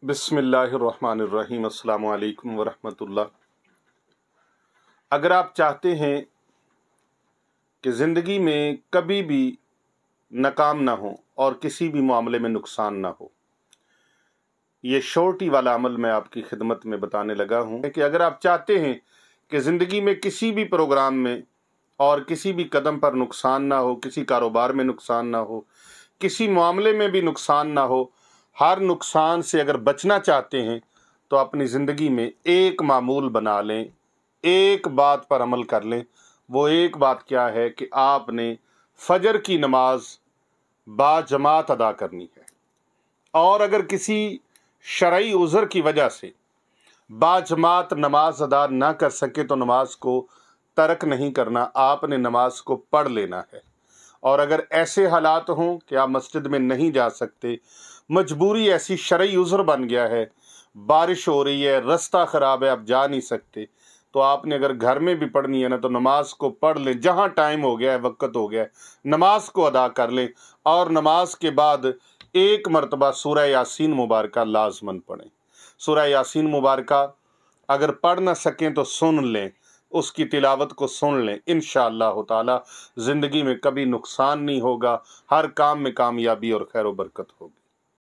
बिस्मिल्लाहिर्रहमानिर्रहीम। अस्सलामु अलैकुम वरहमतुल्लाह। अगर आप चाहते हैं कि ज़िंदगी में कभी भी नाकाम ना हो और किसी भी मामले में नुकसान ना हो, ये शॉर्टी वाला अमल मैं आपकी खिदमत में बताने लगा हूँ कि अगर आप चाहते हैं कि ज़िंदगी में किसी भी प्रोग्राम में और किसी भी कदम पर नुकसान ना हो, किसी कारोबार में नुकसान ना हो, किसी मामले में भी नुकसान ना हो, हर नुकसान से अगर बचना चाहते हैं तो अपनी ज़िंदगी में एक मामूल बना लें, एक बात पर अमल कर लें। वो एक बात क्या है कि आपने फजर की नमाज बाजमात अदा करनी है, और अगर किसी शरई उज़र की वजह से बाजमात नमाज अदा ना कर सके तो नमाज को तर्क नहीं करना, आपने नमाज को पढ़ लेना है। और अगर ऐसे हालात हों कि आप मस्जिद में नहीं जा सकते, मजबूरी ऐसी शरई उज़र बन गया है, बारिश हो रही है, रास्ता ख़राब है, आप जा नहीं सकते, तो आपने अगर घर में भी पढ़नी है ना तो नमाज को पढ़ लें। जहाँ टाइम हो गया है, वक्त हो गया है, नमाज को अदा कर लें और नमाज के बाद एक मरतबा सूरह यासीन मुबारका लाजमन पढ़ें। सूरह यासीन मुबारका अगर पढ़ ना सकें तो सुन लें, उसकी तिलावत को सुन लें। इंशाअल्लाह ताला ज़िंदगी में कभी नुकसान नहीं होगा, हर काम में कामयाबी और खैर व बरकत होगी।